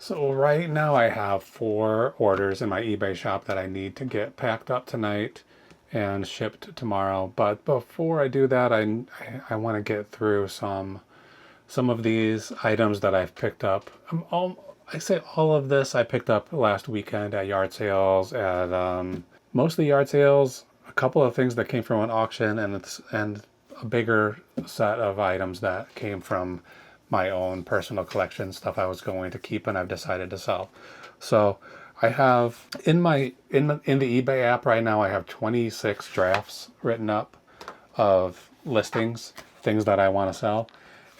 So right now I have 4 orders in my eBay shop that I need to get packed up tonight and shipped tomorrow. But before I do that, I want to get through some of these items that I've picked up. I say all of this I picked up last weekend at yard sales, at mostly yard sales. A couple of things that came from an auction, and a bigger set of items that came from my own personal collection, stuff I was going to keep and I've decided to sell. So I have in the eBay app right now, I have 26 drafts written up of listings, things that I want to sell,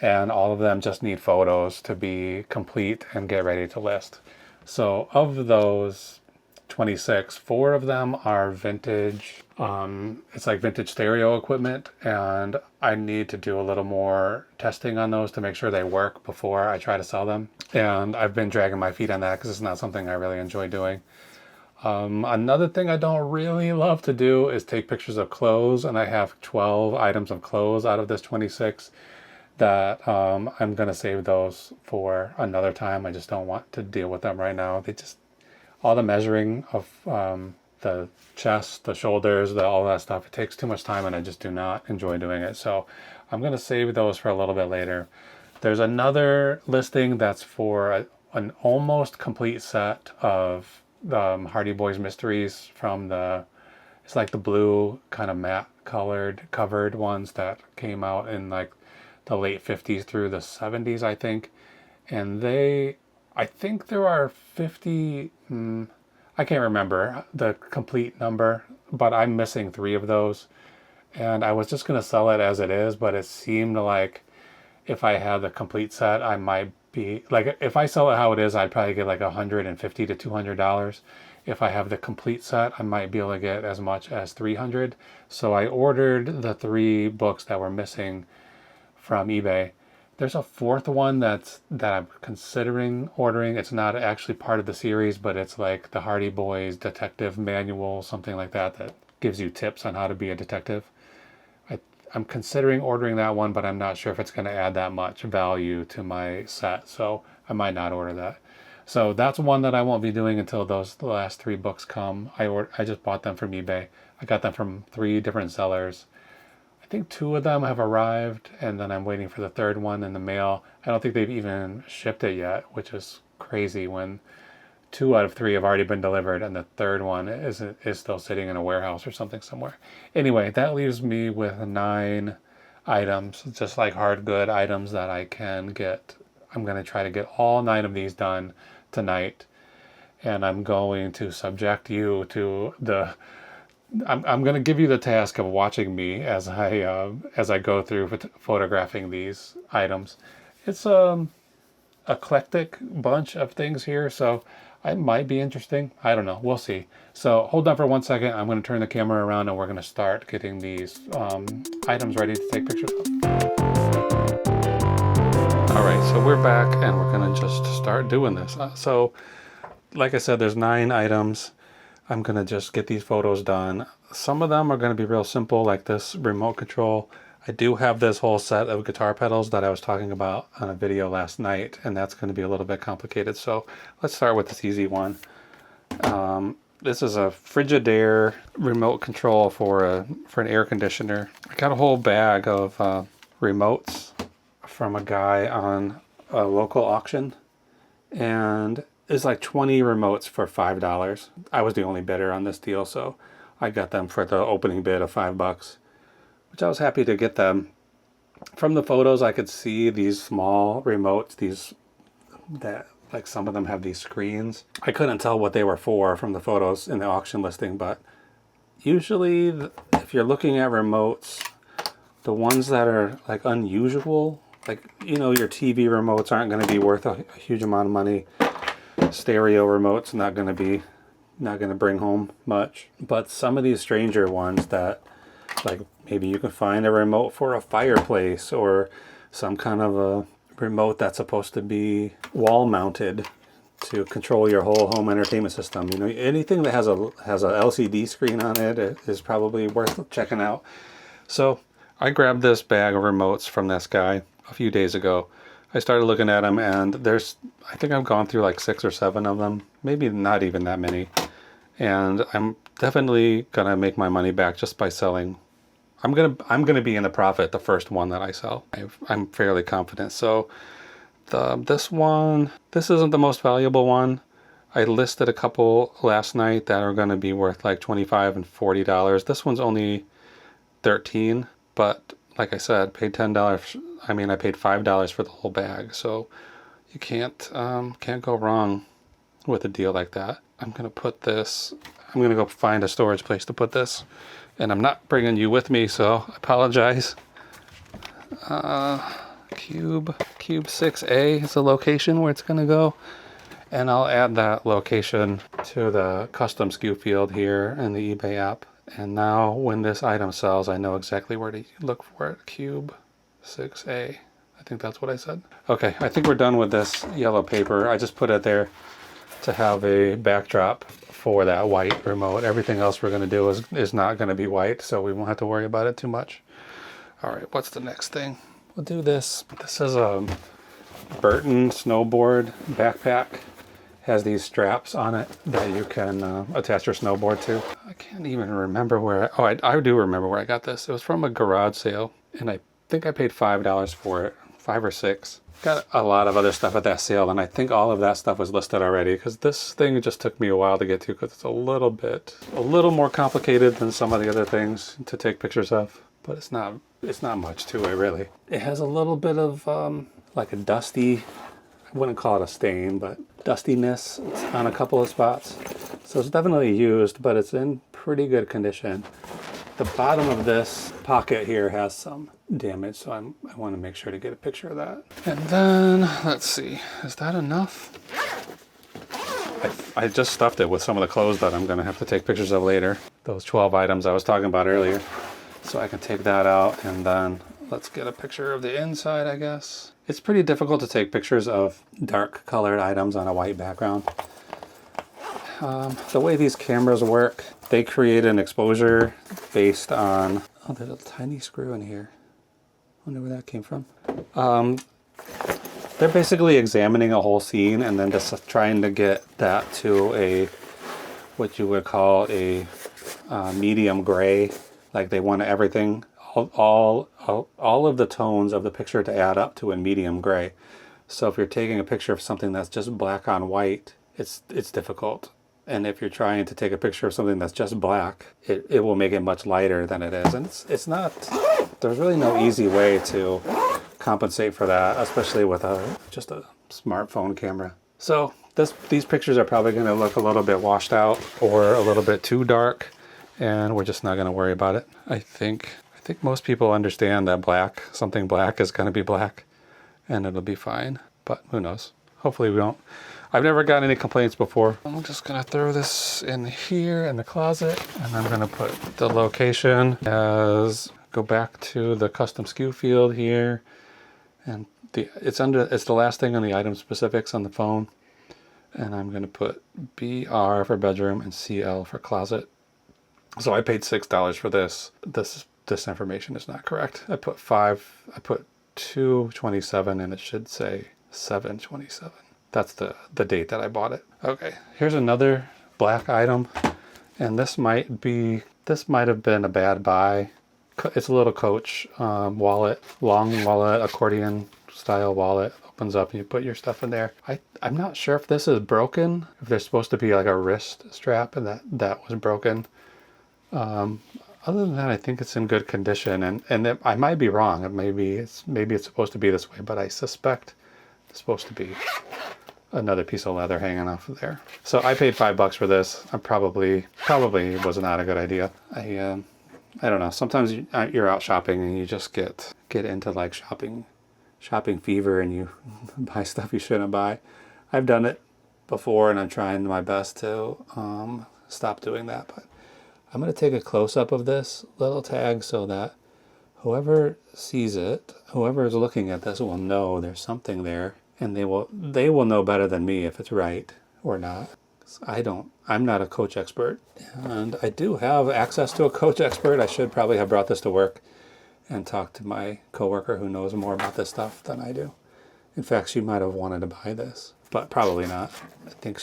and all of them just need photos to be complete and get ready to list. So of those 26, 4 of them are vintage. It's like vintage stereo equipment, and I need to do a little more testing on those to make sure they work before I try to sell them. And I've been dragging my feet on that because it's not something I really enjoy doing. Another thing I don't really love to do is take pictures of clothes, and I have 12 items of clothes out of this 26 that I'm going to save those for another time. I just don't want to deal with them right now. All the measuring of the chest, the shoulders, all that stuff, it takes too much time and I just do not enjoy doing it. So I'm going to save those for a little bit later. There's another listing that's for an almost complete set of Hardy Boys Mysteries from it's like the blue kind of matte covered ones that came out in like the late 50s through the 70s, I think. And I think there are 50, I can't remember the complete number, but I'm missing 3 of those. And I was just going to sell it as it is, but it seemed like if I had the complete set, I might be, like, if I sell it how it is, I'd probably get like $150 to $200. If I have the complete set, I might be able to get as much as $300. So I ordered the 3 books that were missing from eBay. There's a 4th one that I'm considering ordering. It's not actually part of the series, but it's like the Hardy Boys Detective Manual, something like that gives you tips on how to be a detective. I'm considering ordering that one, but I'm not sure if it's going to add that much value to my set, so I might not order that. So that's one that I won't be doing until the last 3 books come. I just bought them from eBay. I got them from 3 different sellers. I think 2 of them have arrived, and then I'm waiting for the 3rd one in the mail. I don't think they've even shipped it yet, which is crazy when 2 out of 3 have already been delivered, and the 3rd one is still sitting in a warehouse or something somewhere. Anyway, that leaves me with 9 items, just like hard good items that I can get. I'm going to try to get all 9 of these done tonight, and I'm going to subject you to I'm going to give you the task of watching me as I go through photographing these items. It's eclectic bunch of things here, so it might be interesting. I don't know. We'll see. So hold on for 1 second. I'm going to turn the camera around and we're going to start getting these items ready to take pictures of. All right, so we're back and we're going to just start doing this. So like I said, there's 9 items. I'm going to just get these photos done. Some of them are going to be real simple, like this remote control. I do have this whole set of guitar pedals that I was talking about on a video last night, and that's going to be a little bit complicated. So let's start with this easy one. This is a Frigidaire remote control for an air conditioner. I got a whole bag of remotes from a guy on a local auction, and it's like 20 remotes for $5. I was the only bidder on this deal, so I got them for the opening bid of $5, which I was happy to get them. From the photos, I could see these small remotes, like some of them have these screens. I couldn't tell what they were for from the photos in the auction listing, but usually if you're looking at remotes, the ones that are like unusual, like, your TV remotes aren't going to be worth a huge amount of money. Stereo remotes not going to bring home much, but some of these stranger ones that, like, maybe you can find a remote for a fireplace or some kind of a remote that's supposed to be wall mounted to control your whole home entertainment system. Anything that has a LCD screen on it is probably worth checking out. So I grabbed this bag of remotes from this guy a few days ago I started looking at them, and I think I've gone through like 6 or 7 of them, maybe not even that many. And I'm definitely gonna make my money back just by selling. I'm gonna be in the profit the first one that I sell. I'm fairly confident. So this one, this isn't the most valuable one. I listed a couple last night that are gonna be worth like $25 and $40. This one's only 13, but like I said, paid $10. I mean, I paid $5 for the whole bag, so you can't go wrong with a deal like that. I'm gonna go find a storage place to put this, and I'm not bringing you with me, so I apologize. Cube 6A is the location where it's gonna go, and I'll add that location to the custom SKU field here in the eBay app. And now when this item sells, I know exactly where to look for it. Cube 6A. I think that's what I said. Okay, I think we're done with this yellow paper. I just put it there to have a backdrop for that white remote. Everything else we're gonna do is not gonna be white, so we won't have to worry about it too much. All right, what's the next thing? We'll do this. This is a Burton snowboard backpack. Has these straps on it that you can attach your snowboard to. I can't even remember where, I do remember where I got this. It was from a garage sale, and I think I paid $5 for it, 5 or 6. Got a lot of other stuff at that sale, and I think all of that stuff was listed already, because this thing just took me a while to get to, because it's a little more complicated than some of the other things to take pictures of, but it's not much to it really. It has a little bit of like a dusty, I wouldn't call it a stain, but dustiness on a couple of spots. So it's definitely used, but it's in pretty good condition. The bottom of this pocket here has some damage, so I want to make sure to get a picture of that. And then, let's see, is that enough? I just stuffed it with some of the clothes that I'm going to have to take pictures of later. Those 12 items I was talking about earlier. So I can take that out, and then let's get a picture of the inside, I guess. It's pretty difficult to take pictures of dark colored items on a white background. The way these cameras work, they create an exposure based on, oh, there's a tiny screw in here. I wonder where that came from. They're basically examining a whole scene and then just trying to get that to what you would call a medium gray. Like they want everything, all of the tones of the picture to add up to a medium gray. So if you're taking a picture of something that's just black on white, it's difficult. And if you're trying to take a picture of something that's just black, it will make it much lighter than it is. And it's not, there's really no easy way to compensate for that, especially with just a smartphone camera. So these pictures are probably going to look a little bit washed out or a little bit too dark, and we're just not going to worry about it. I think most people understand that something black is going to be black, and it'll be fine. But who knows? Hopefully we don't. I've never gotten any complaints before. I'm just going to throw this in here in the closet, and I'm going to put the location as, go back to the custom SKU field here, and it's the last thing on the item specifics on the phone, and I'm going to put BR for bedroom and CL for closet. So I paid $6 for this. This information is not correct. I put 2/27 and it should say 7/27. That's the date that I bought it. Okay, here's another black item, and this might have been a bad buy. It's a little Coach wallet, long wallet, accordion style wallet. Opens up and you put your stuff in there. I'm not sure if this is broken, if there's supposed to be like a wrist strap, and that was broken. Other than that, I think it's in good condition, and I might be wrong. Maybe it's supposed to be this way, but I suspect it's supposed to be another piece of leather hanging off of there. So I paid $5 for this. I probably was not a good idea. I don't know. Sometimes you're out shopping and you just get into like shopping fever, and you buy stuff you shouldn't buy. I've done it before, and I'm trying my best to stop doing that. But I'm going to take a close-up of this little tag so that whoever sees it, whoever is looking at this, will know there's something there, and they will know better than me if it's right or not. I'm not a Coach expert, and I do have access to a Coach expert. I should probably have brought this to work and talked to my coworker who knows more about this stuff than I do, In fact, she might have wanted to buy this, but probably not. I think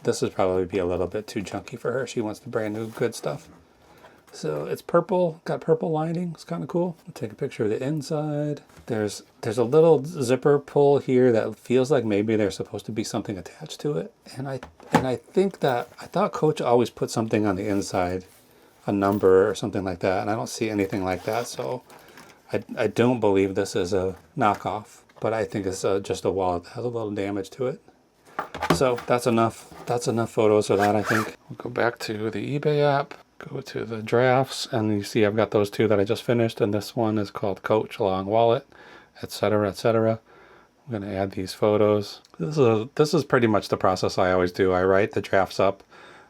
this would probably be a little bit too junky for her. She wants the brand new good stuff. So it's purple, got purple lining. It's kind of cool. I'll take a picture of the inside. There's a little zipper pull here that feels like maybe there's supposed to be something attached to it. And I thought Coach always put something on the inside, a number or something like that, and I don't see anything like that. So I don't believe this is a knockoff, but I think it's just a wallet that has a little damage to it. So that's enough. That's enough photos for that, I think. We'll go back to the eBay app. Go to the drafts, and you see I've got those two that I just finished, and this one is called Coach Long Wallet, etc., etc. I'm going to add these photos. This is pretty much the process I always do. I write the drafts up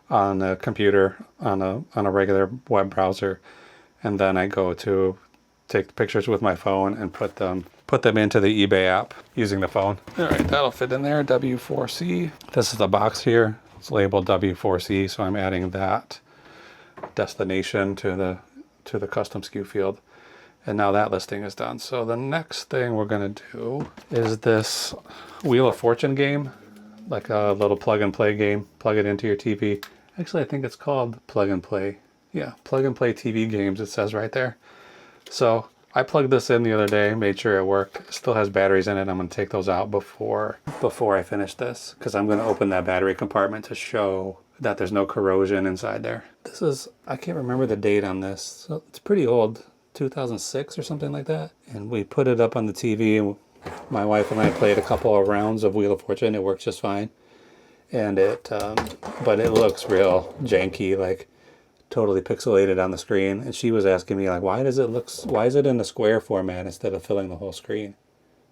on a computer on a regular web browser, and then I go to take pictures with my phone and put them into the eBay app using the phone. All right, that'll fit in there. W4C. This is the box here. It's labeled W4C, so I'm adding that destination to the custom SKU field, and now that listing is done. So the next thing we're going to do is this Wheel of Fortune game, like a little plug and play game. Plug it into your TV. Actually, I think it's called plug and play. Yeah, plug and play TV games, it says right there. So I plugged this in the other day, made sure it worked. It still has batteries in it. I'm going to take those out before I finish this, because I'm going to open that battery compartment to show that there's no corrosion inside there. This is, I can't remember the date on this. So it's pretty old, 2006 or something like that. And we put it up on the TV, and my wife and I played a couple of rounds of Wheel of Fortune. It worked just fine. And but it looks real janky, like totally pixelated on the screen. And she was asking me, like, why is it in the square format instead of filling the whole screen?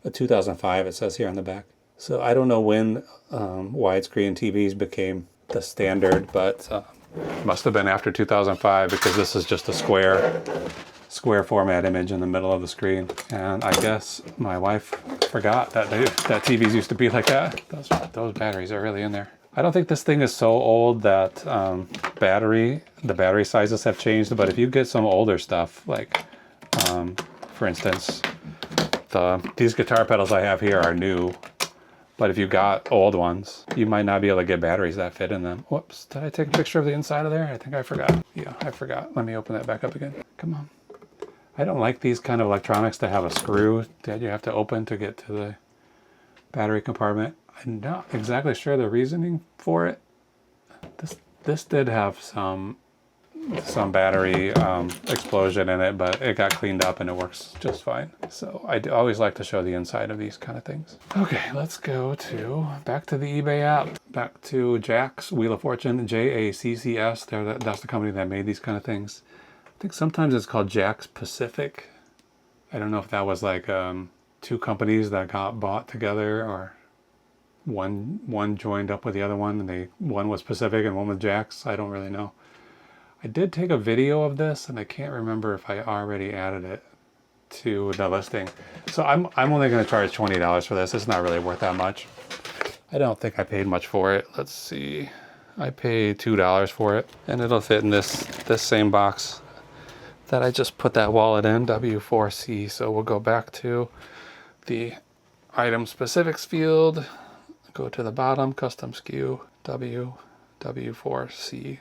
A 2005, it says here on the back. So I don't know when widescreen TVs became the standard, but must have been after 2005, because this is just a square format image in the middle of the screen. And I guess my wife forgot that TVs used to be like that. Those batteries are really in there. I don't think this thing is so old that the battery sizes have changed, but if you get some older stuff, like for instance, these guitar pedals I have here are new. But if you got old ones, you might not be able to get batteries that fit in them. Whoops, did I take a picture of the inside of there? I think I forgot. Yeah, I forgot. Let me open that back up again. Come on. I don't like these kind of electronics to have a screw that you have to open to get to the battery compartment. I'm not exactly sure the reasoning for it. This did have some battery explosion in it, but it got cleaned up and it works just fine. So I always like to show the inside of these kind of things. Okay, let's go back to the eBay app, back to Jack's Wheel of Fortune, JACCS. That's the company that made these kind of things. I think sometimes it's called Jack's Pacific. I don't know if that was like two companies that got bought together, or one joined up with the other one, and one was Pacific and one was Jack's. I don't really know. I did take a video of this, and I can't remember if I already added it to the listing. So I'm only going to charge $20 for this. It's not really worth that much. I don't think I paid much for it. Let's see. I paid $2 for it, and it'll fit in this same box that I just put that wallet in, W4C. So we'll go back to the item specifics field, go to the bottom, custom SKU, W4C,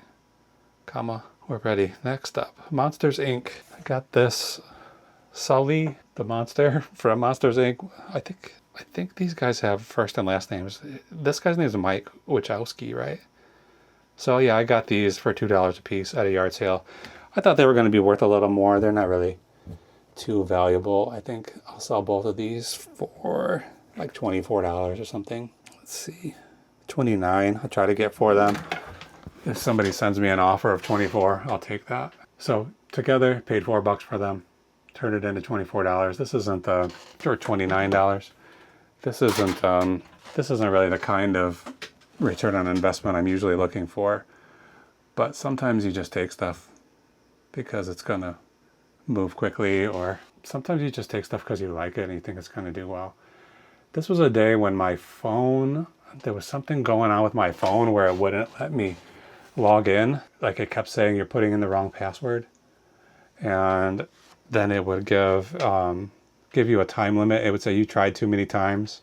comma. We're ready. Next up, Monsters Inc. I got this Sully, the monster from Monsters Inc. I think these guys have first and last names. This guy's name is Mike Wachowski, right? So yeah, I got these for $2 a piece at a yard sale. I thought they were going to be worth a little more. They're not really too valuable. I think I'll sell both of these for like $24 or something. Let's see, $29 I'll try to get for them. If somebody sends me an offer of $24, I'll take that. So together, paid $4 for them, turned it into $24. This isn't or $29. This isn't really the kind of return on investment I'm usually looking for. But sometimes you just take stuff because it's gonna move quickly, or sometimes you just take stuff because you like it and you think it's gonna do well. This was a day when there was something going on with my phone where it wouldn't let me log in. Like, it kept saying you're putting in the wrong password, and then it would give you a time limit. It would say you tried too many times,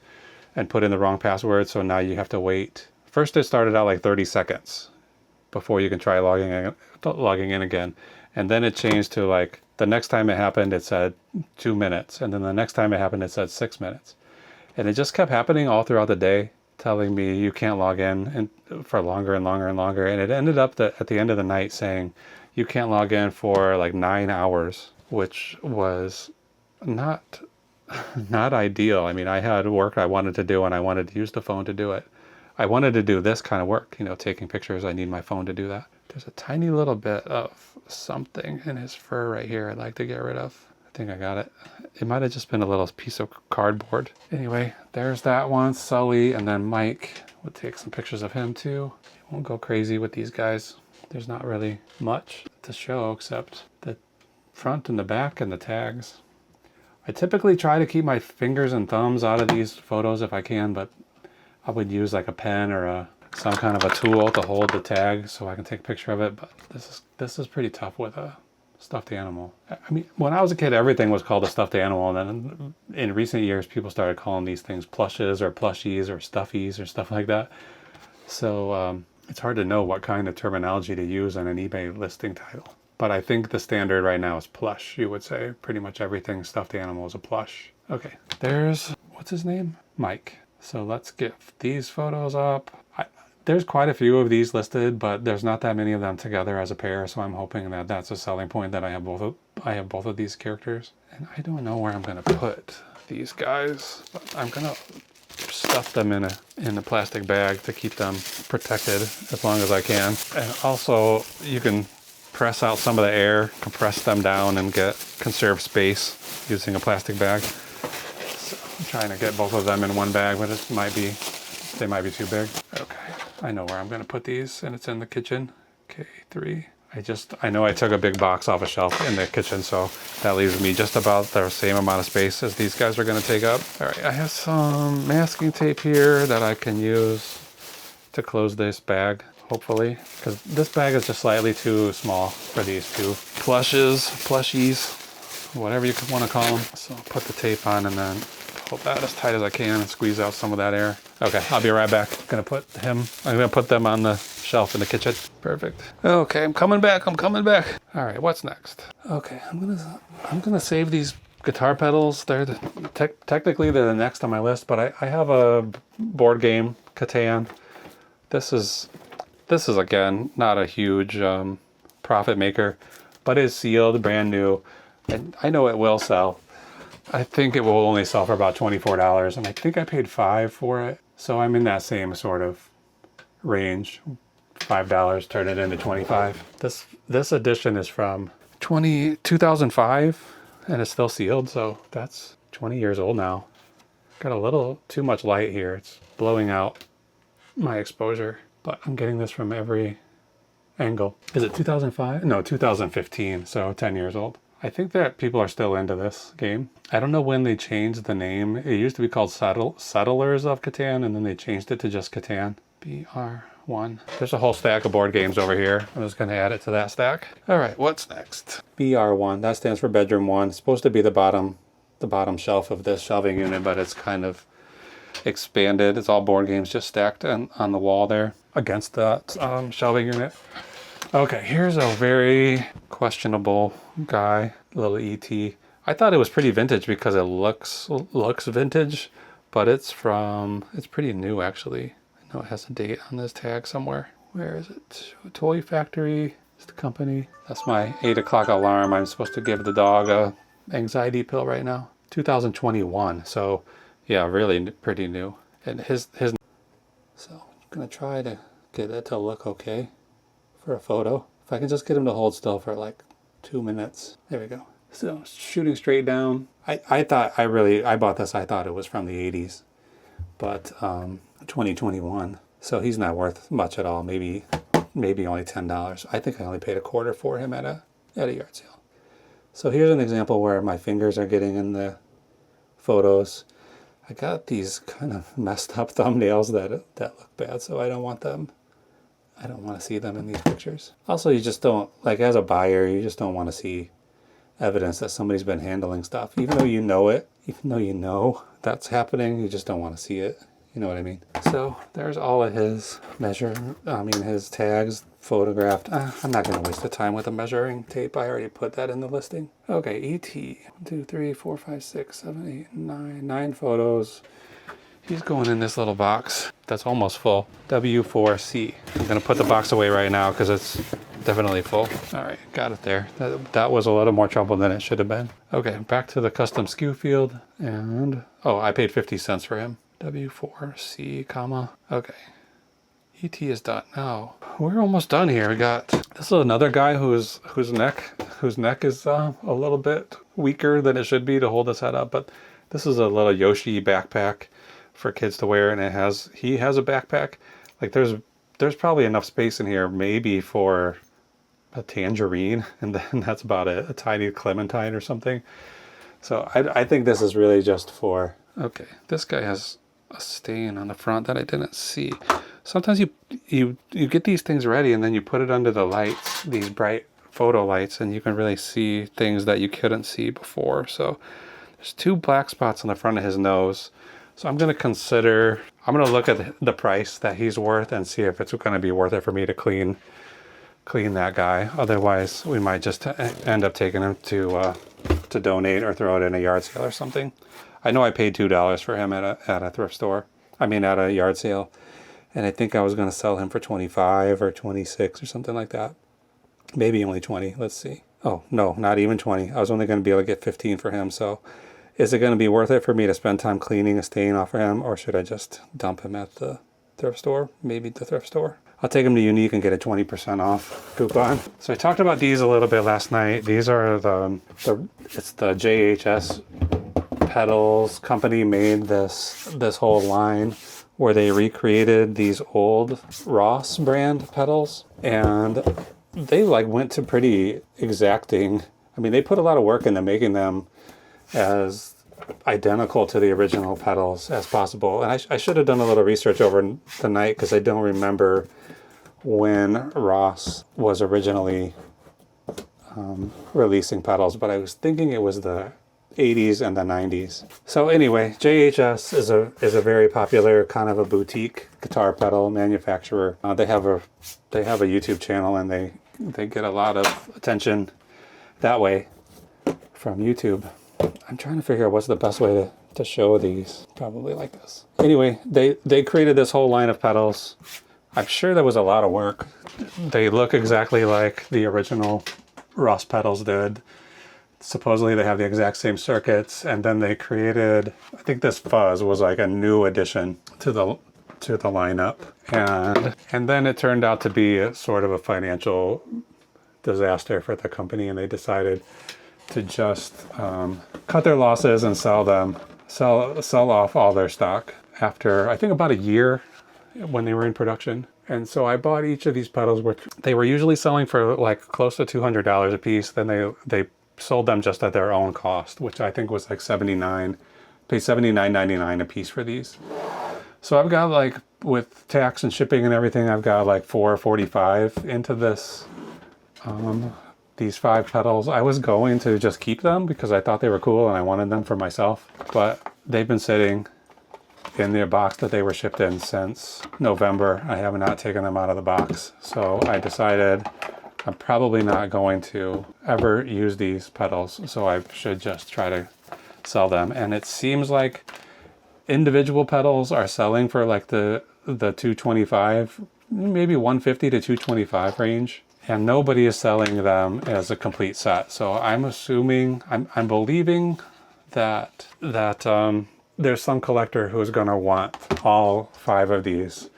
and put in the wrong password. So now you have to wait. First it started out like 30 seconds before you can try logging in again. And then it changed to like, the next time it happened, it said 2 minutes. And then the next time it happened, it said 6 minutes. And it just kept happening all throughout the day, telling me you can't log in and for longer and longer and longer. And it ended up that at the end of the night saying you can't log in for like 9 hours, which was not ideal. I mean, I had work I wanted to do and I wanted to use the phone to do it. I wanted to do this kind of work, you know, taking pictures. I need my phone to do that. There's a tiny little bit of something in his fur right here I'd like to get rid of. I think I got it. It might have just been a little piece of cardboard. Anyway, there's that one, Sully, and then Mike. We'll take some pictures of him too. Won't go crazy with these guys. There's not really much to show except the front and the back and the tags. I typically try to keep my fingers and thumbs out of these photos if I can, but I would use like a pen or some kind of a tool to hold the tag so I can take a picture of it. But this is pretty tough with a stuffed animal. I mean, when I was a kid, everything was called a stuffed animal, and then in recent years, people started calling these things plushes or plushies or stuffies or stuff like that. So it's hard to know what kind of terminology to use on an eBay listing title. But I think the standard right now is plush. You would say pretty much everything stuffed animal is a plush. Okay, there's, what's his name? Mike. So let's get these photos up. There's quite a few of these listed, but there's not that many of them together as a pair. So I'm hoping that that's a selling point, that I have both of these characters. And I don't know where I'm gonna put these guys, but I'm gonna stuff them in a plastic bag to keep them protected as long as I can. And also you can press out some of the air, compress them down, and conserve space using a plastic bag. So I'm trying to get both of them in one bag, but they might be too big. Okay, I know where I'm gonna put these, and it's in the kitchen. K3. I know I took a big box off a shelf in the kitchen, so that leaves me just about the same amount of space as these guys are gonna take up. All right, I have some masking tape here that I can use to close this bag, hopefully, because this bag is just slightly too small for these two plushies, whatever you want to call them. So I'll put the tape on and then hold that as tight as I can and squeeze out some of that air. Okay, I'll be right back. I'm gonna put them on the shelf in the kitchen. Perfect. Okay, I'm coming back. All right, what's next? Okay, I'm gonna save these guitar pedals. Technically they're the next on my list, but I have a board game, Catan. This is again not a huge profit maker, but it's sealed, brand new, and I know it will sell. I think it will only sell for about $24, and I think I paid $5 for it. So I'm in that same sort of range. $5, turn it into $25. This edition is from 2005, and it's still sealed, so that's 20 years old now. Got a little too much light here. It's blowing out my exposure, but I'm getting this from every angle. Is it 2005? No, 2015, so 10 years old. I think that people are still into this game. I don't know when they changed the name. It used to be called Settlers of Catan, and then they changed it to just Catan. BR1. There's a whole stack of board games over here. I'm just gonna add it to that stack. All right, what's next? BR1, that stands for bedroom 1. It's supposed to be the bottom shelf of this shelving unit, but it's kind of expanded. It's all board games just stacked on the wall there against that shelving unit. Okay, here's a very questionable guy, little ET. I thought it was pretty vintage because it looks vintage, but it's pretty new actually. I know it has a date on this tag somewhere. Where is it? Toy Factory is the company. That's my 8 o'clock alarm. I'm supposed to give the dog a anxiety pill right now. 2021, so yeah, really pretty new. And his. So I'm gonna try to get it to look okay for a photo. If I can just get him to hold still for like 2 minutes. There we go. So shooting straight down. I bought this. I thought it was from the 80s, but 2021. So he's not worth much at all. Maybe only $10. I think I only paid $25 for him at a yard sale. So here's an example where my fingers are getting in the photos. I got these kind of messed up thumbnails that look bad, so I don't want them. I don't want to see them in these pictures. Also, you just don't, like as a buyer, you just don't want to see evidence that somebody's been handling stuff. Even though you know it, even though you know that's happening, you just don't want to see it. You know what I mean? So there's all of his his tags photographed. I'm not going to waste the time with a measuring tape. I already put that in the listing. Okay, ET. 1, 2, 3, 4, 5, 6, 7, 8, 9. 9 photos. He's going in this little box that's almost full. W4C. I'm going to put the box away right now because it's definitely full. All right, got it there. That was a little more trouble than it should have been. Okay, back to the custom SKU field. And, oh, I paid 50 cents for him. W4C, comma. Okay. ET is done. Now, we're almost done here. We got, this is another guy whose neck is a little bit weaker than it should be to hold his head up, but this is a little Yoshi backpack for kids to wear, and he has a backpack. Like there's probably enough space in here maybe for a tangerine, and then that's about it. A tiny clementine or something. So I think this is really just for, okay, this guy has a stain on the front that I didn't see. Sometimes you get these things ready and then you put it under the lights, these bright photo lights, and you can really see things that you couldn't see before. So there's 2 black spots on the front of his nose. So I'm going to look at the price that he's worth and see if it's going to be worth it for me to clean that guy. Otherwise, we might just end up taking him to donate or throw it in a yard sale or something. I know I paid $2 for him at a thrift store. At a yard sale. And I think I was going to sell him for 25 or 26 or something like that. Maybe only 20. Let's see. Oh, no, not even 20. I was only going to be able to get 15 for him. So is it going to be worth it for me to spend time cleaning a stain off of him, or should I just dump him at the thrift store? Maybe the thrift store. I'll take him to Unique and get a 20% off coupon. So I talked about these a little bit last night. These are it's the JHS Pedals company made this whole line where they recreated these old Ross brand pedals, and they went to pretty exacting. I mean, they put a lot of work into making them as identical to the original pedals as possible. And I should have done a little research over the night because I don't remember when Ross was originally releasing pedals, but I was thinking it was the 80s and the 90s. So anyway, JHS is a very popular kind of a boutique guitar pedal manufacturer. They have a YouTube channel, and they get a lot of attention that way from YouTube. I'm trying to figure out what's the best way to show these. Probably like this. Anyway, they created this whole line of pedals. I'm sure there was a lot of work. They look exactly like the original Ross pedals did. Supposedly they have the exact same circuits, and then they created, I think this fuzz was like a new addition to the lineup, and then it turned out to be a sort of a financial disaster for the company, and they decided to just cut their losses and sell off all their stock after I think about a year when they were in production. And so I bought each of these pedals, which they were usually selling for like close to $200 a piece. Then they sold them just at their own cost, which I think was like paid $79.99 a piece for these. So I've got with tax and shipping and everything, I've got $445 into this, these 5 pedals. I was going to just keep them because I thought they were cool and I wanted them for myself, but they've been sitting in their box that they were shipped in since November. I have not taken them out of the box. So I decided I'm probably not going to ever use these pedals, so I should just try to sell them. And it seems like individual pedals are selling for the $225, maybe $150 to $225 range, and nobody is selling them as a complete set. So I'm assuming, I'm believing that there's some collector who's going to want all 5 of these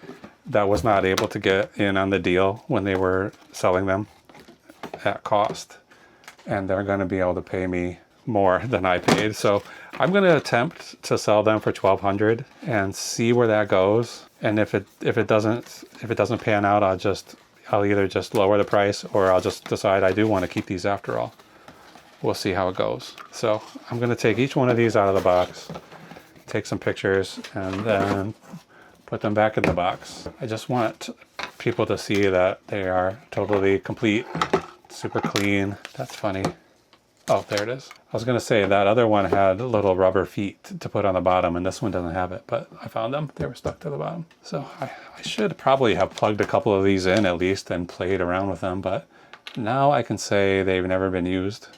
that was not able to get in on the deal when they were selling them at cost, and they're going to be able to pay me more than I paid. So I'm going to attempt to sell them for $1,200 and see where that goes. And if it doesn't pan out, I'll either just lower the price, or I'll just decide I do want to keep these after all. We'll see how it goes. So I'm going to take each one of these out of the box, take some pictures, and then put them back in the box. I just want people to see that they are totally complete, super clean. That's funny. Oh, there it is. I was gonna say that other one had little rubber feet to put on the bottom, and this one doesn't have it, but I found them. They were stuck to the bottom. So I should probably have plugged a couple of these in at least and played around with them, but now I can say they've never been used.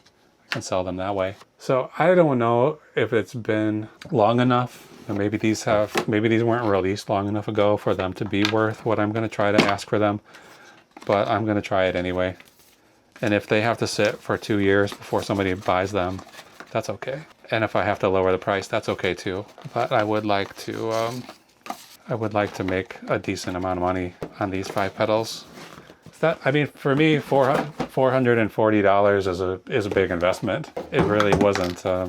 I can sell them that way. So I don't know if it's been long enough, or maybe these weren't released long enough ago for them to be worth what I'm gonna try to ask for them, but I'm gonna try it anyway. And if they have to sit for 2 years before somebody buys them, that's okay. And if I have to lower the price, that's okay too. But I would like to make a decent amount of money on these 5 pedals. I mean, for me, $440 is a big investment. It really wasn't a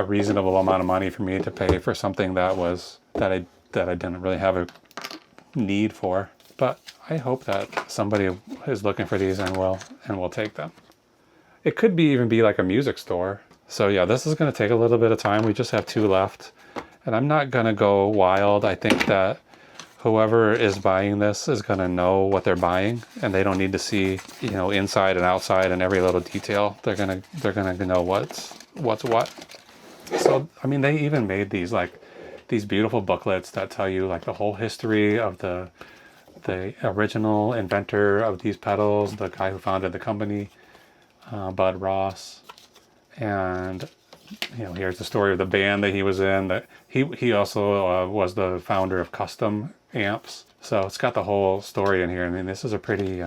reasonable amount of money for me to pay for something that I didn't really have a need for. But I hope that somebody is looking for these and will take them. It could even be like a music store. So yeah, this is going to take a little bit of time. We just have 2 left, and I'm not going to go wild. I think that whoever is buying this is going to know what they're buying, and they don't need to see, you know, inside and outside and every little detail. They're going to know what's what. So I mean, they even made these beautiful booklets that tell you like the whole history of the original inventor of these pedals, the guy who founded the company, Bud Ross. And you know, here's the story of the band that he was in. That he also was the founder of Custom Amps. So it's got the whole story in here. I mean, this is a pretty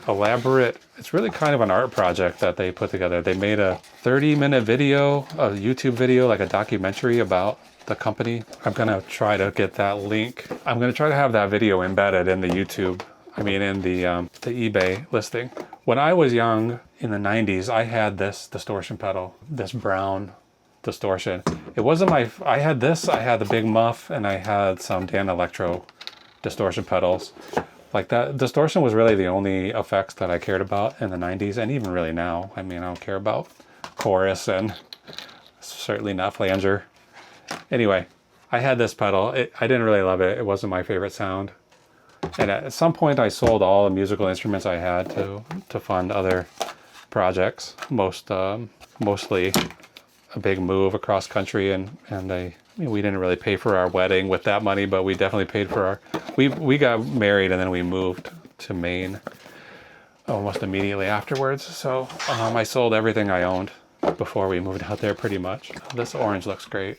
elaborate. It's really kind of an art project that they put together. They made a 30-minute video, a YouTube video, like a documentary about the company. I'm gonna try to get that link. I'm gonna try to have that video embedded in the YouTube. I mean, in the eBay listing. When I was young in the 90s, I had this distortion pedal, this brown distortion. It wasn't I had this. I had the Big Muff, and I had some Dan Electro distortion pedals. Like that distortion was really the only effects that I cared about in the 90s, and even really now. I mean, I don't care about chorus and certainly not flanger. Anyway, I had this pedal. I didn't really love it. It wasn't my favorite sound. And at some point I sold all the musical instruments I had to fund other projects. Mostly a big move across country, and we didn't really pay for our wedding with that money, but we definitely paid for we got married and then we moved to Maine almost immediately afterwards. So I sold everything I owned before we moved out there pretty much. This orange looks great.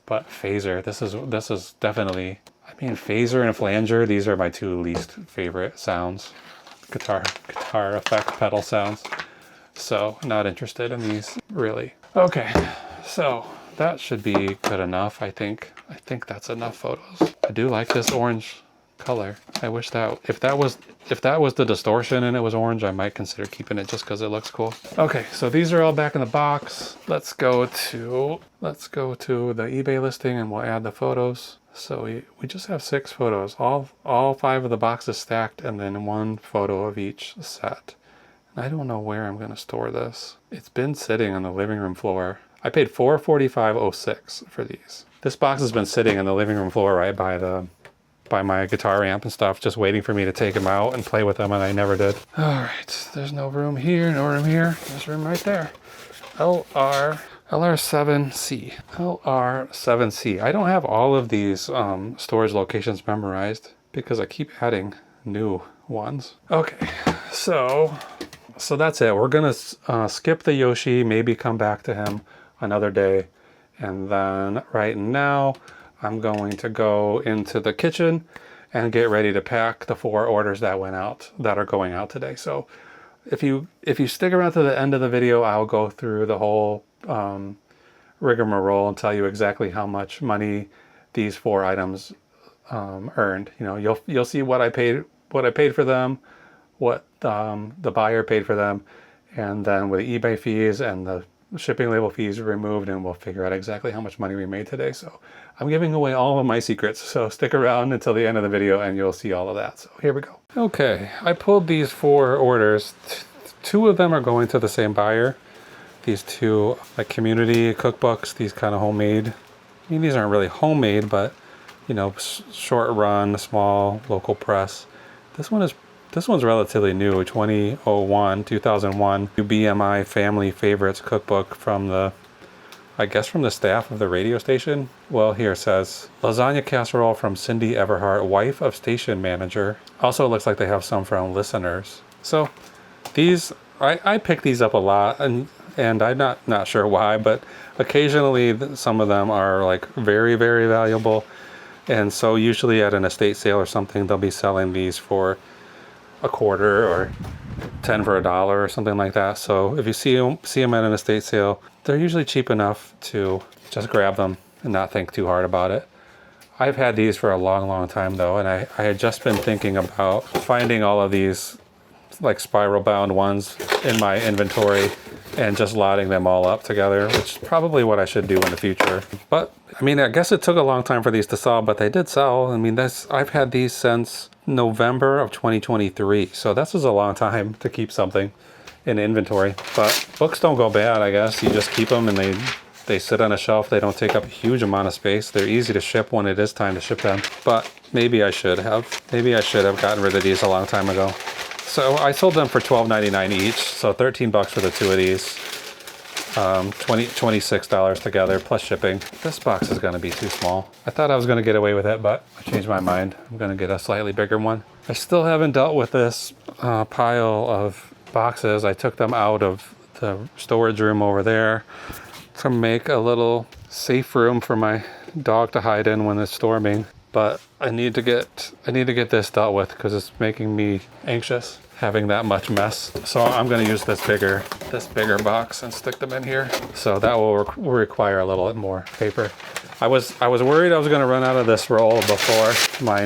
But phaser, this is definitely, I mean, phaser and flanger, these are my 2 least favorite sounds. Guitar effect pedal sounds. So not interested in these really. Okay, so that should be good enough. I think that's enough photos. I do like this orange color. I wish that if that was the distortion and it was orange, I might consider keeping it just because it looks cool. Okay, so these are all back in the box. Let's go to the eBay listing and we'll add the photos. So we just have 6 photos, all 5 of the boxes stacked, and then 1 photo of each set. And I don't know where I'm gonna store this. It's been sitting on the living room floor. I paid $445.06 for these. This box has been sitting on the living room floor right by my guitar amp and stuff, just waiting for me to take them out and play with them, and I never did. All right, there's no room here, no room here. There's room right there. LR7C. LR7C. I don't have all of these storage locations memorized because I keep adding new ones. Okay, so that's it. We're gonna skip the Yoshi, maybe come back to him another day, and then right now I'm going to go into the kitchen and get ready to pack the 4 orders that are going out today. So if you stick around to the end of the video, I'll go through the whole rigmarole and tell you exactly how much money these 4 items earned. You know, you'll see what I paid for them, what the buyer paid for them, and then with the eBay fees and the shipping label fees removed, and we'll figure out exactly how much money we made today. So I'm giving away all of my secrets, so stick around until the end of the video and you'll see all of that. So here we go. Okay, I pulled these 4 orders. 2 of them are going to the same buyer. These 2 like community cookbooks, these kind of homemade. I mean, these aren't really homemade, but you know, short run, small local press. This one is This one's relatively new, 2001, BMI Family Favorites Cookbook from the, I guess from the staff of the radio station. Well, here it says, lasagna casserole from Cindy Everhart, wife of station manager. Also, it looks like they have some from listeners. So these, I pick these up a lot, and I'm not sure why, but occasionally some of them are like very, very valuable. And so usually at an estate sale or something, they'll be selling these for a quarter or 10 for $1 or something like that. So if you see them at an estate sale, they're usually cheap enough to just grab them and not think too hard about it. I've had these for a long, long time though, and I had just been thinking about finding all of these like spiral bound ones in my inventory and just lotting them all up together, which is probably what I should do in the future. But I mean, I guess it took a long time for these to sell, but they did sell. I mean, I've had these since November of 2023. So this is a long time to keep something in inventory. But books don't go bad, I guess. You just keep them and they sit on a shelf. They don't take up a huge amount of space. They're easy to ship when it is time to ship them. But maybe I should have gotten rid of these a long time ago. So I sold them for $12.99 each. So $13 for the two of these. $26 together plus shipping. This box is going to be too small. I thought I was going to get away with it, but I changed my mind. I'm going to get a slightly bigger one. I still haven't dealt with this pile of boxes. I took them out of the storage room over there to make a little safe room for my dog to hide in when it's storming. But I need to get this dealt with because it's making me anxious having that much mess. So I'm going to use this bigger box and stick them in here. So that will require a little bit more paper. I was worried I was going to run out of this roll before my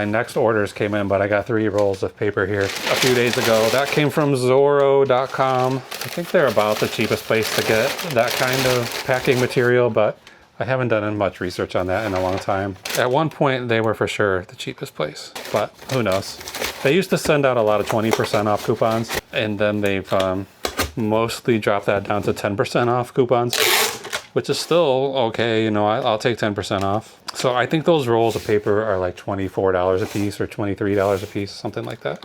next orders came in, but I got 3 rolls of paper here a few days ago. That came from Zorro.com. I think they're about the cheapest place to get that kind of packing material, but I haven't done much research on that in a long time. At one point, they were for sure the cheapest place, but who knows? They used to send out a lot of 20% off coupons, and then they've mostly dropped that down to 10% off coupons, which is still okay. You know, I'll take 10% off. So I think those rolls of paper are like $24 a piece or $23 a piece, something like that.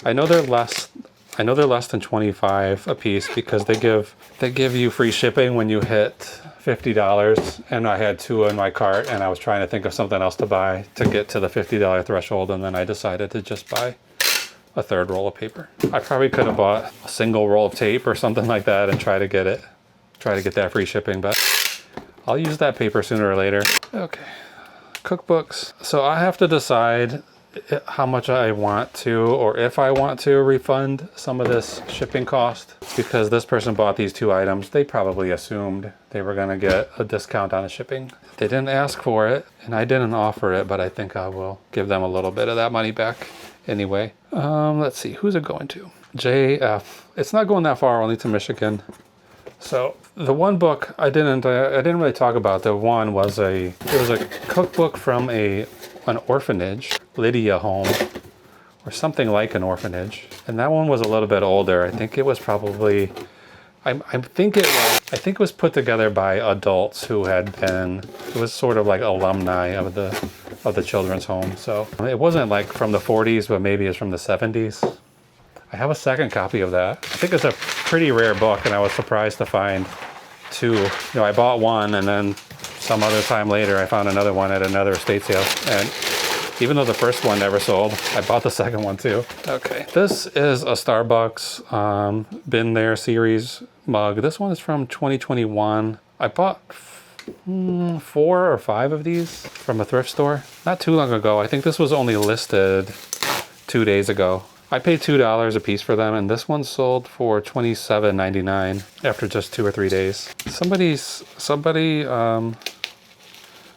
I know they're less than 25 a piece because they give you free shipping when you hit $50, and I had 2 in my cart and I was trying to think of something else to buy to get to the $50 threshold, and then I decided to just buy a 3rd roll of paper. I probably could have bought a single roll of tape or something like that and try to get that free shipping, but I'll use that paper sooner or later. Okay, cookbooks. So I have to decide how much I want to, or if I want to refund some of this shipping cost, because this person bought these 2 items. They probably assumed they were going to get a discount on the shipping. They didn't ask for it and I didn't offer it, but I think I will give them a little bit of that money back anyway. Let's see, who's it going to? JF. It's not going that far, only to Michigan. So the one book I didn't really talk about. The one was it was a cookbook from an orphanage, Lydia Home, or something like an orphanage. And that one was a little bit older. I think it was probably, I think it was put together by adults who had been, it was sort of like alumni of the children's home. So it wasn't like from the 40s, but maybe it's from the 70s. I have a second copy of that. I think it's a pretty rare book, and I was surprised to find 2. You know, I bought one, and then some other time later, I found another one at another estate sale. And even though the first one never sold, I bought the second one too. Okay, this is a Starbucks Been There series mug. This one is from 2021. I bought 4 or 5 of these from a thrift store not too long ago. I think this was only listed 2 days ago. I paid $2 a piece for them, and this one sold for $27.99 after just 2 or 3 days. Somebody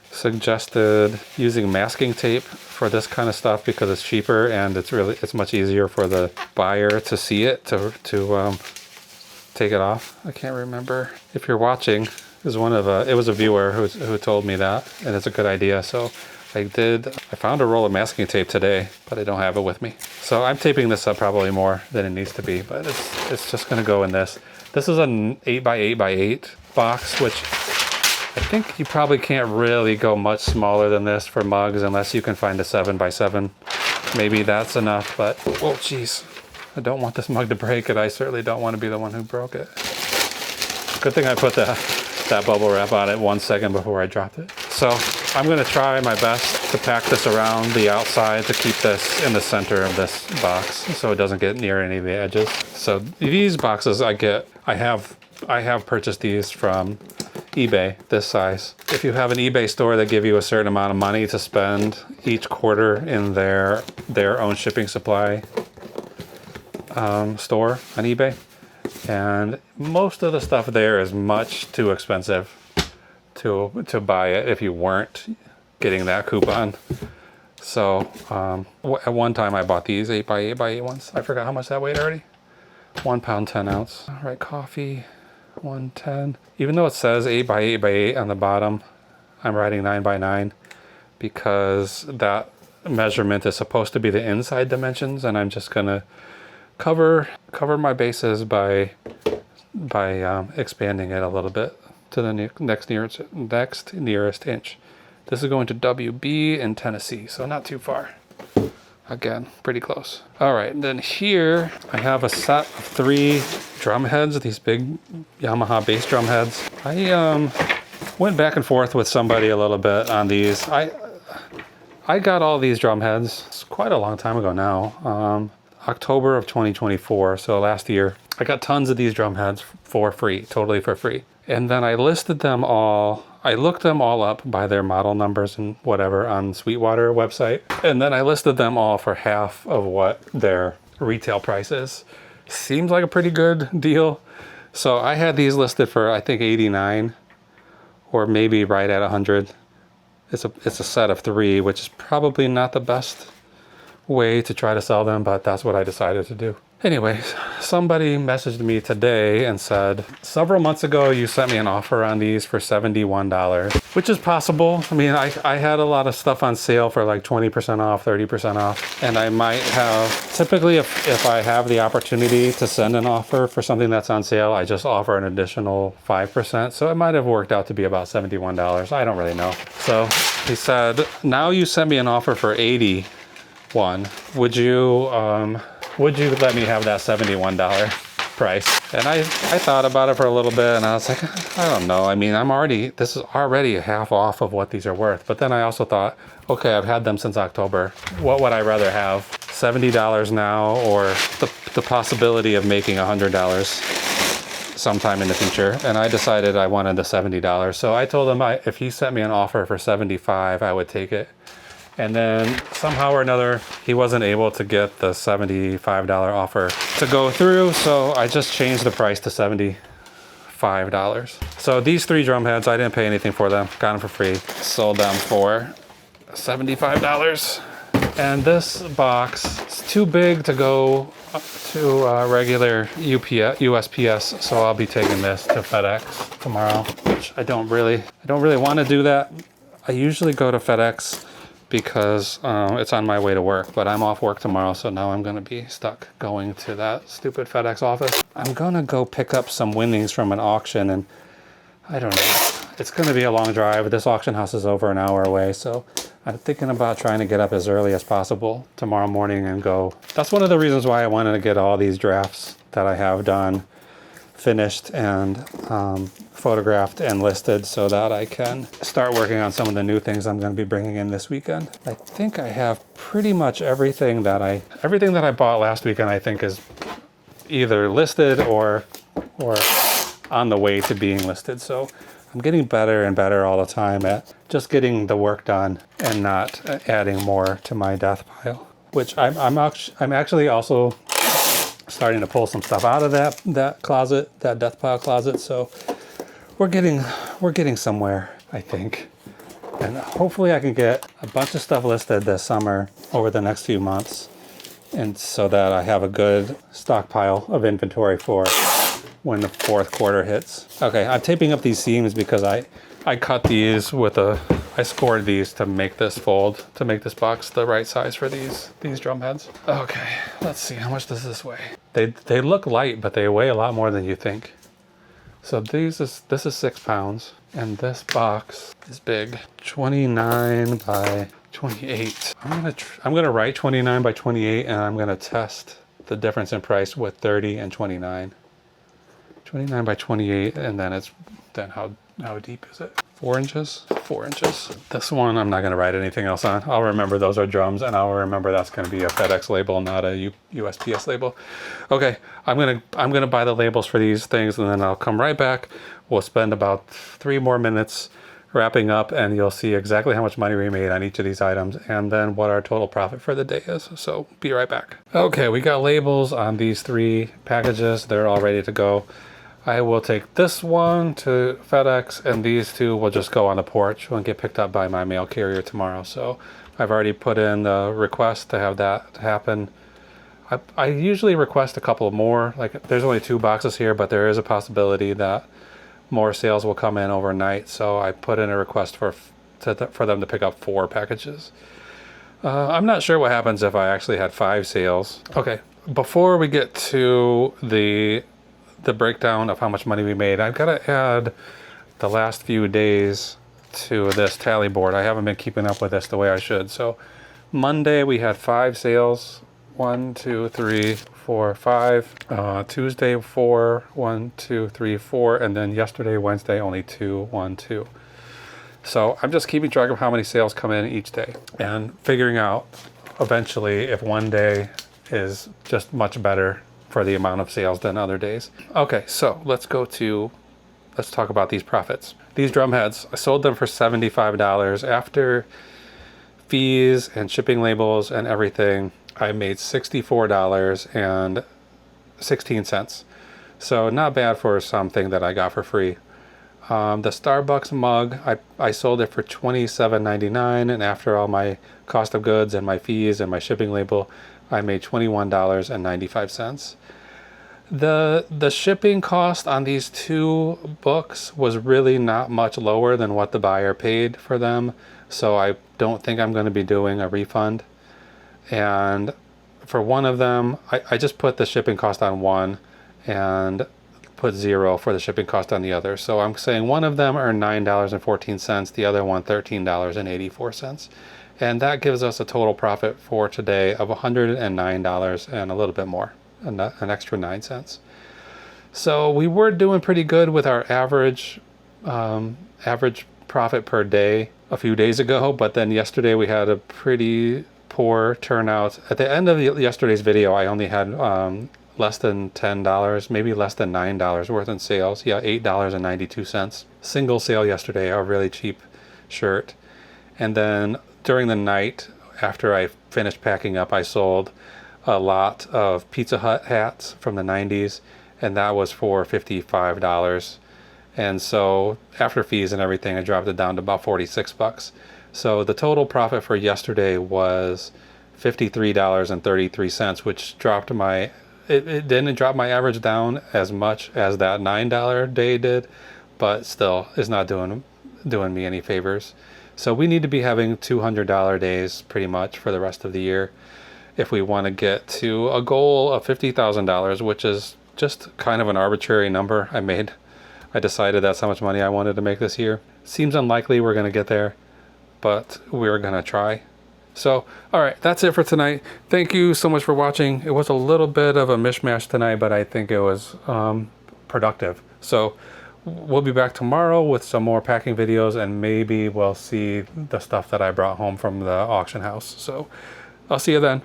suggested using masking tape for this kind of stuff because it's cheaper and it's much easier for the buyer to see it, to take it off. I can't remember. If you're watching, it was a viewer who told me that, and it's a good idea. So I found a roll of masking tape today, but I don't have it with me. So I'm taping this up probably more than it needs to be, but it's just gonna go in this. This is an 8x8x8 box, which I think you probably can't really go much smaller than this for mugs unless you can find a 7x7 maybe that's enough, but, oh jeez. I don't want this mug to break, and I certainly don't want to be the one who broke it. Good thing I put that bubble wrap on it 1 second before I dropped it. So I'm gonna try my best to pack this around the outside to keep this in the center of this box so it doesn't get near any of the edges. So these boxes I have purchased these from eBay, this size. If you have an eBay store, they give you a certain amount of money to spend each quarter in their own shipping supply store on eBay. And most of the stuff there is much too expensive to buy it if you weren't getting that coupon. So at one time I bought these 8x8x8 ones. I forgot how much that weighed already. 1 pound 10 ounce. All right, coffee 110. Even though it says 8x8x8 on the bottom, I'm writing 9x9 because that measurement is supposed to be the inside dimensions, and I'm just gonna cover my bases by expanding it a little bit to the next nearest inch. This is going to WB in Tennessee, so not too far. Again, pretty close. All right, and then here I have a set of 3 drum heads, these big Yamaha bass drum heads. I went back and forth with somebody a little bit on these. I got all these drum heads, it's quite a long time ago now, October of 2024, so last year. I got tons of these drum heads for free, totally for free. And then I listed them all. I looked them all up by their model numbers and whatever on Sweetwater website. And then I listed them all for half of what their retail price is. Seems like a pretty good deal. So I had these listed for, I think, 89 or maybe right at 100. It's a set of 3, which is probably not the best way to try to sell them, but that's what I decided to do. Anyways, somebody messaged me today and said, several months ago you sent me an offer on these for $71, which is possible. I mean, I had a lot of stuff on sale for like 20% off, 30% off, and I might have, typically if I have the opportunity to send an offer for something that's on sale, I just offer an additional 5%. So it might have worked out to be about $71. I don't really know. So he said, now you sent me an offer for 81. Would you let me have that $71 price? And I thought about it for a little bit, and I was like, I don't know. I mean, this is already a half off of what these are worth. But then I also thought, okay, I've had them since October. What would I rather have? $70 now, or the possibility of making $100 sometime in the future? And I decided I wanted the $70. So I told him if he sent me an offer for $75, I would take it. And then somehow or another, he wasn't able to get the $75 offer to go through. So I just changed the price to $75. So these 3 drum heads, I didn't pay anything for them. Got them for free. Sold them for $75. And this box is too big to go to regular USPS. So I'll be taking this to FedEx tomorrow, which I don't really want to do that. I usually go to FedEx because it's on my way to work, but I'm off work tomorrow, so now I'm gonna be stuck going to that stupid FedEx office. I'm gonna go pick up some winnings from an auction, and I don't know, it's gonna be a long drive. This auction house is over an hour away, so I'm thinking about trying to get up as early as possible tomorrow morning and go. That's one of the reasons why I wanted to get all these drafts that I have done finished and photographed and listed so that I can start working on some of the new things I'm going to be bringing in this weekend. I think I have pretty much everything that I bought last weekend, I think, is either listed or on the way to being listed. So I'm getting better and better all the time at just getting the work done and not adding more to my death pile, which I'm actually also starting to pull some stuff out of that closet, that death pile closet. So we're getting somewhere, I think. And hopefully I can get a bunch of stuff listed this summer over the next few months, and so that I have a good stockpile of inventory for when the 4th quarter hits. Okay, I'm taping up these seams because I cut these I scored these to make this fold, to make this box the right size for these drum heads. Okay, let's see, how much does this weigh? They look light, but they weigh a lot more than you think. So this is 6 pounds, and this box is big. 29 by 28. I'm gonna write 29 by 28, and I'm gonna test the difference in price with 30 and 29. 29 by 28, and then how deep is it? 4 inches? 4 inches. This one I'm not gonna write anything else on. I'll remember those are drums, and I'll remember that's gonna be a FedEx label, not a USPS label. Okay, I'm gonna buy the labels for these things, and then I'll come right back. We'll spend about 3 more minutes wrapping up, and you'll see exactly how much money we made on each of these items, and then what our total profit for the day is. So be right back. Okay, we got labels on these 3 packages. They're all ready to go. I will take this one to FedEx, and these 2 will just go on the porch and get picked up by my mail carrier tomorrow. So I've already put in the request to have that happen. I usually request a couple more. Like, there's only 2 boxes here, but there is a possibility that more sales will come in overnight. So I put in a request for them to pick up 4 packages. I'm not sure what happens if I actually had 5 sales. Okay, before we get to the breakdown of how much money we made, I've got to add the last few days to this tally board. I haven't been keeping up with this the way I should. So Monday we had 5 sales. 1, 2, 3, 4, 5. Tuesday 4, 1, 2, 3, 4, and then yesterday, Wednesday, only 2, 1, 2. So I'm just keeping track of how many sales come in each day and figuring out eventually if one day is just much better for the amount of sales than other days. Okay, so let's talk about these profits. These drum heads, I sold them for $75. After fees and shipping labels and everything, I made $64.16. So not bad for something that I got for free. The Starbucks mug, I sold it for $27.99, and after all my cost of goods and my fees and my shipping label, I made $21.95. The shipping cost on these 2 books was really not much lower than what the buyer paid for them, so I don't think I'm going to be doing a refund. And for one of them, I just put the shipping cost on one and put 0 for the shipping cost on the other. So I'm saying one of them earned $9.14, the other one $13.84. And that gives us a total profit for today of $109 and a little bit more, an extra 9 cents. So we were doing pretty good with our average profit per day a few days ago, but then yesterday we had a pretty poor turnout. At the end of yesterday's video, I only had less than $10, maybe less than $9 worth in sales. Yeah, $8.92. Single sale yesterday, a really cheap shirt. And then during the night, after I finished packing up, I sold a lot of Pizza Hut hats from the 90s, and that was for $55. And so after fees and everything, I dropped it down to about 46 bucks. So the total profit for yesterday was $53.33, which dropped it didn't drop my average down as much as that $9 day did, but still is not doing me any favors. So we need to be having $200 days pretty much for the rest of the year if we want to get to a goal of $50,000, which is just kind of an arbitrary number I decided that's how much money I wanted to make this year. Seems unlikely we're going to get there, but we're going to try. So, all right, that's it for tonight. Thank you so much for watching. It was a little bit of a mishmash tonight, but I think it was productive. So we'll be back tomorrow with some more packing videos, and maybe we'll see the stuff that I brought home from the auction house. So I'll see you then.